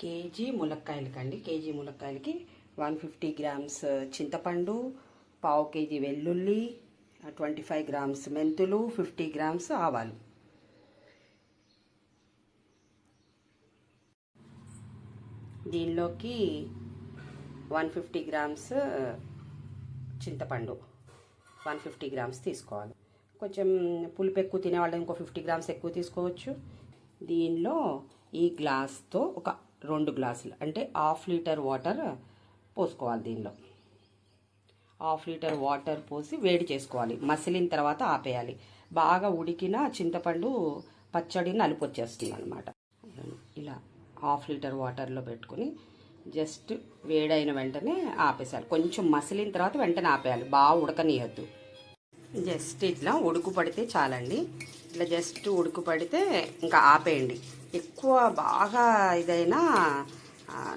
KG ములక్కాయలకండి. KG ములక్కాయలకి 150 grams చింతపండు, పావు KG వెల్లుల్లి, 25 గ్రామ్స్ మెంతులు, 50 గ్రామ్స్ ఆవాలు. దీనిలోకి 150 గ్రామ్స్ చింతపండు, 150 గ్రామ్స్ తీసుకోవాలి. కొంచెం పులుపు ఎక్కువ తినేవాళ్ళు ఇంకో 50 గ్రామ్స్ ఎక్కువ తీసుకోవచ్చు. దీనిలో ఈ గ్లాస్తో ఒక 2 గ్లాసులు అంటే హాఫ్ లీటర్ వాటర్ పోసుకోవాలి. దీనిలో హాఫ్ లీటర్ వాటర్ పోసి వేడి చేసుకోవాలి. మసిలిన తర్వాత ఆపేయాలి. బాగా ఉడికిన చింతపండు పచ్చడి నలుపు వచ్చేస్తుంది అనమాట. ఇలా హాఫ్ లీటర్ వాటర్లో పెట్టుకుని జస్ట్ వేడైన వెంటనే ఆపేసాలి. కొంచెం మసిలిన తర్వాత వెంటనే ఆపేయాలి. బాగా ఉడకనియద్దు. జస్ట్ ఇట్లా ఉడుకు పడితే చాలండి. ఇట్లా జస్ట్ ఉడుకు పడితే ఇంకా ఆపేయండి. ఎక్కువ బాగా ఇదైనా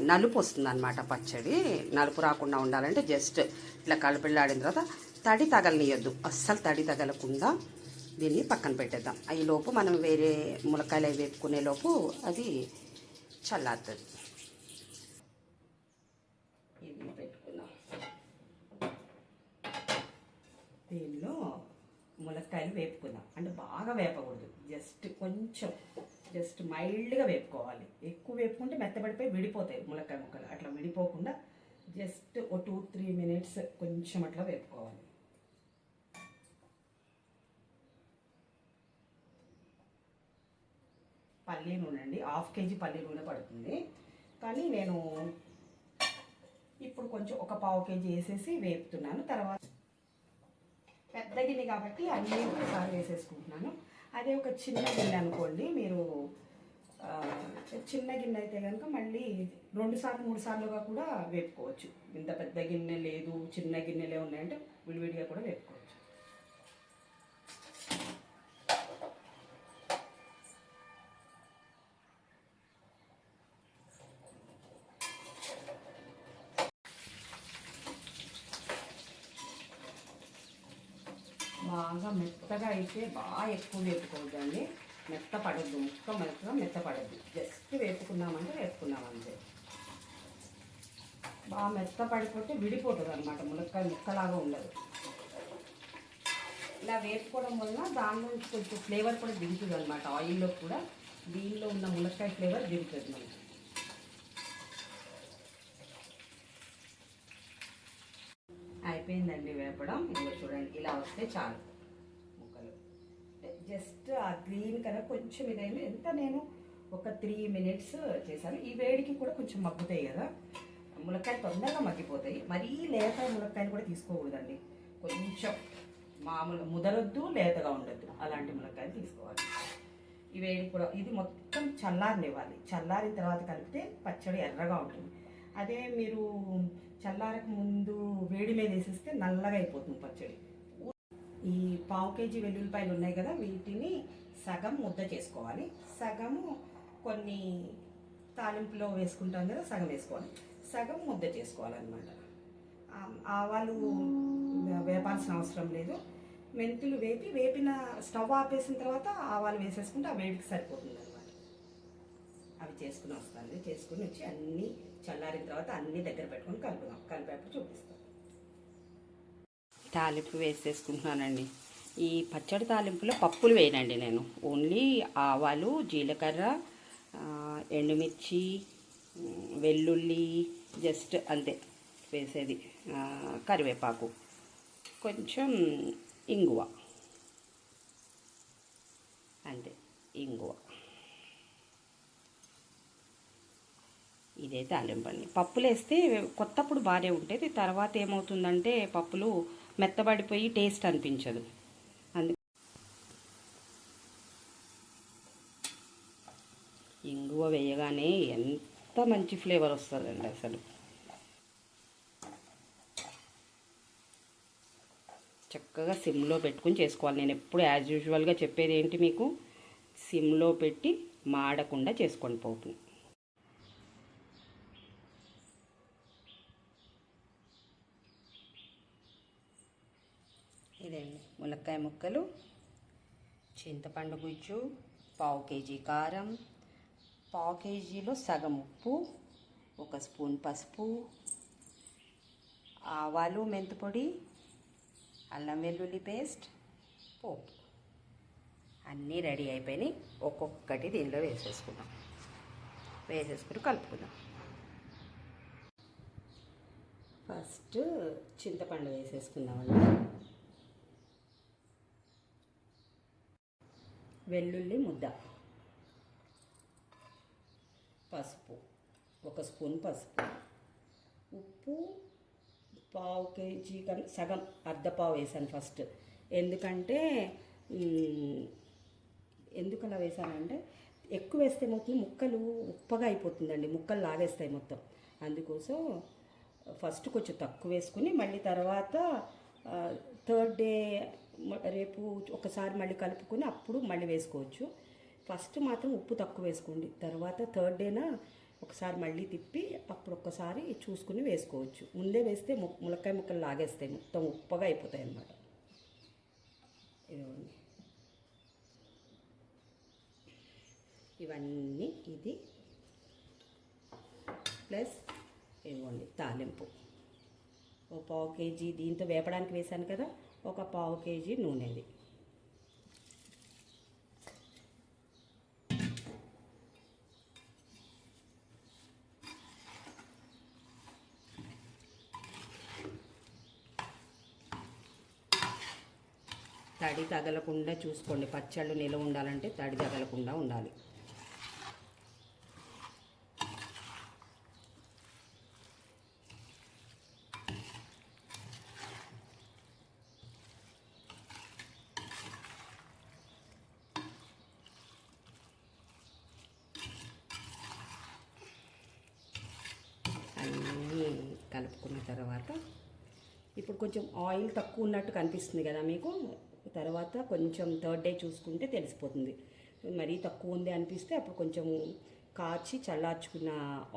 నలుపు వస్తుంది అనమాట. పచ్చడి నలుపు రాకుండా ఉండాలంటే జస్ట్ ఇట్లా కలపిల్లాడిన తర్వాత తడి తగలనియద్దు. అస్సలు తడి తగలకుండా దీన్ని పక్కన పెట్టేద్దాం. ఈ లోపు మనం వేరే ములక్కాయలు అవి వేపుకునే లోపు అది చల్లారుతుంది. ఇది పెట్టుకున్నాం. దీనిలో ములక్కాయలు వేపుకుందాం. అంటే బాగా వేపకూడదు, జస్ట్ కొంచెం జస్ట్ మైల్డ్గా వేపుకోవాలి. ఎక్కువ వేపుకుంటే మెత్తబడిపోయి విడిపోతాయి ములక్కాయ ముక్కలు. అట్లా విడిపోకుండా జస్ట్ ఒక 2-3 మినిట్స్ కొంచెం అట్లా వేపుకోవాలి. పల్లి నూనె అండి, హాఫ్ కేజీ పల్లి నూనె పడుతుంది. కానీ నేను ఇప్పుడు కొంచెం ఒక పావు కేజీ వేసేసి వేపుతున్నాను. తర్వాత పెద్ద గిన్నె కాబట్టి అన్నీ ఒకసారి వేసేసుకుంటున్నాను. అదే ఒక చిన్న గిన్నె అనుకోండి, మీరు చిన్న గిన్నె అయితే కనుక మళ్ళీ 2 సార్లు 3 సార్లుగా కూడా వేపుకోవచ్చు. ఇంత పెద్ద గిన్నె లేదు, చిన్న గిన్నెలే ఉన్నాయంటే విడివిడిగా కూడా వేపుకోవచ్చు. బాగా మెత్తగా అయితే బాగా ఎక్కువ వేపుకోవద్దండి. మెత్త పడద్దు, ముక్క మెత్త పడద్దు. జస్ట్ వేపుకున్నామంటే వేపుకున్నామంటే. బాగా మెత్త పడిపోతే విడిపోతుంది అనమాట. ములక్కాయ ముక్కలాగా ఉండదు. ఇలా వేపుకోవడం వల్ల దాని నుంచి కొంచెం ఫ్లేవర్ కూడా దిగుతుంది అనమాట. ఆయిల్లో కూడా దీనిలో ఉన్న ములక్కాయ ఫ్లేవర్ దిగుతుంది మనకి. అయిపోయిందండి వేపడం. ఇంకా చూడండి, ఇలా వస్తే చాలు ముక్కలు. జస్ట్ ఆ గ్రీన్ కలర్ కొంచెం ఇదైనా ఎంత నేను ఒక 3 మినిట్స్ చేశాను. ఈ వేడికి కూడా కొంచెం మగ్గుతాయి కదా ములక్కాయలు, తొందరగా మగ్గిపోతాయి. మరీ లేత ములక్కాయలు కూడా తీసుకోకూడదండి. కొంచెం మామూలు ముదరొద్దు, లేతగా ఉండొద్దు, అలాంటి ములక్కాయలు తీసుకోవాలి. ఈ వేడి కూడా ఇది మొత్తం చల్లారనివ్వాలి. చల్లారిన తర్వాత కలిపితే పచ్చడి ఎర్రగా ఉంటుంది. అదే మీరు చల్లారక ముందు వేడి మీద వేసేస్తే నల్లగా అయిపోతుంది పచ్చడి. ఈ పావు కేజీ వెల్లుల్లిపాయలు ఉన్నాయి కదా, వీటిని సగం ముద్ద చేసుకోవాలి. సగము కొన్ని తాలింపులో వేసుకుంటాం కదా, సగం వేసుకోవాలి. సగం ముద్ద చేసుకోవాలన్నమాట. ఆవాలు వేపాల్సిన అవసరం లేదు. మెంతులు వేపిన స్టవ్ ఆపేసిన తర్వాత ఆవాలు వేసేసుకుంటే ఆ వేడికి సరిపోతుంది అనమాట. అవి చేసుకుని వస్తాను. చేసుకుని వచ్చి అన్నీ చల్లారిన తర్వాత అన్నీ దగ్గర పెట్టుకొని కలుపుదాం. కలిపేప్పుడు చూపిస్తాం. తాలింపు వేసేసుకుంటున్నానండి. ఈ పచ్చడి తాలింపులో పప్పులు వేయనండి నేను. ఓన్లీ ఆవాలు, జీలకర్ర, ఎండుమిర్చి, వెల్లుల్లి, జస్ట్ అంతే వేసేది. కరివేపాకు, కొంచెం ఇంగువ, అంతే. ఇంగువ, ఇదే తాలింపండి. పప్పులు వేస్తే కొత్తప్పుడు బాగానే ఉంటుంది. తర్వాత ఏమవుతుందంటే పప్పులు మెత్తబడిపోయి టేస్ట్ అనిపించదు. అందుకే ఇంగువ వేయగానే ఎంత మంచి ఫ్లేవర్ వస్తుందండి అసలు. చక్కగా సిమ్లో పెట్టుకుని చేసుకోవాలి. నేను ఎప్పుడు యాజ్ యూజువల్గా చెప్పేది ఏంటి మీకు, సిమ్లో పెట్టి మాడకుండా చేసుకొని పోతుంది. ఇదండి ములక్కాయ ముక్కలు, చింతపండు గుజ్జు, పావు కేజీ కారం, పావు కేజీలో సగం ఉప్పు, 1 స్పూన్ పసుపు, ఆవాలు మెంతిపొడి, అల్లం వెల్లుల్లి పేస్ట్, పోపు అన్నీ రెడీ అయిపోయినాయి. ఒక్కొక్కటి దీనిలో వేసేసుకుందాం. వేసేసుకుని కలుపుకుందాం. ఫస్ట్ చింతపండు వేసేసుకుందామండి. వెల్లుల్లి ముద్ద, పసుపు 1 స్పూన్ పసుపు, ఉప్పు పావు కేజీ కన్నా సగం అర్ధపావు వేసాను ఫస్ట్. ఎందుకంటే ఎందుకు అలా వేసానంటే ఎక్కువ వేస్తే మొత్తం ముక్కలు ఉప్పగా అయిపోతుందండి, ముక్కలు లాగేస్తాయి మొత్తం. అందుకోసం ఫస్ట్ కొంచెం తక్కువ వేసుకుని మళ్ళీ తర్వాత థర్డ్ డే రేపు ఒకసారి మళ్ళీ కలుపుకొని అప్పుడు మళ్ళీ వేసుకోవచ్చు. ఫస్ట్ మాత్రం ఉప్పు తక్కువ వేసుకోండి, తర్వాత థర్డ్ డేన ఒకసారి మళ్ళీ తిప్పి అప్పుడు ఒక్కసారి చూసుకుని వేసుకోవచ్చు. ముందే వేస్తే ములక్కాయ ముక్కలు లాగేస్తాయి, మొత్తం ఉప్పగా అయిపోతాయి అన్నమాట. ఇదిగోండి, ఇవన్నీ ఇది ప్లస్ ఇదిగోండి తాలింపు. 1 పావు కేజీ దీంతో వేపడానికి వేసాను కదా, 1 పావు కేజీ నూనెది. తడి తగలకుండా చూసుకోండి, పచ్చళ్ళు నిలవ ఉండాలంటే తడి తగలకుండా ఉండాలి. అన్నీ కలుపుకున్న తర్వాత ఇప్పుడు కొంచెం ఆయిల్ తక్కువ ఉన్నట్టు కనిపిస్తుంది కదా మీకు. తర్వాత కొంచెం థర్డ్ డే చూసుకుంటే తెలిసిపోతుంది. మరీ తక్కువ ఉంది అనిపిస్తే అప్పుడు కొంచెం కాచి చల్లార్చుకున్న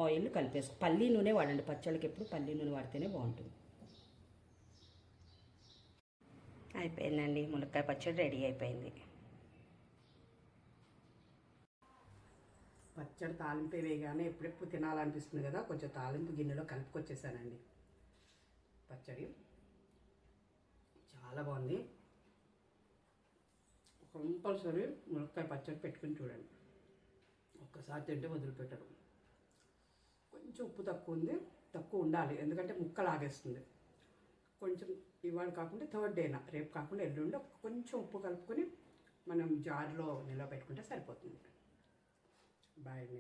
ఆయిల్ కలిపేసుకో. పల్లి నూనె వాడండి పచ్చళ్ళకి, ఎప్పుడు పల్లి నూనె వాడితేనే బాగుంటుంది. అయిపోయిందండి, ములక్కాయ పచ్చడి రెడీ అయిపోయింది. పచ్చడి తాలింపు వేయగానే ఎప్పుడెప్పుడు తినాలనిపిస్తుంది కదా, కొంచెం తాలింపు గిన్నెలో కలుపుకొచ్చేసానండి. పచ్చడి చాలా బాగుంది. కంపల్సరీ ములక్కాయ పచ్చడి పెట్టుకుని చూడండి, ఒక్కసారి తింటే వదిలిపెట్టరు. కొంచెం ఉప్పు తక్కువ ఉంది, తక్కువ ఉండాలి ఎందుకంటే ముక్క లాగేస్తుంది. కొంచెం ఇవాళ కాకుండా థర్డ్ డేనా, రేపు కాకుండా ఎల్లుండి కొంచెం ఉప్పు కలుపుకొని మనం జార్లో నిలవ పెట్టుకుంటే సరిపోతుంది. బాయ్.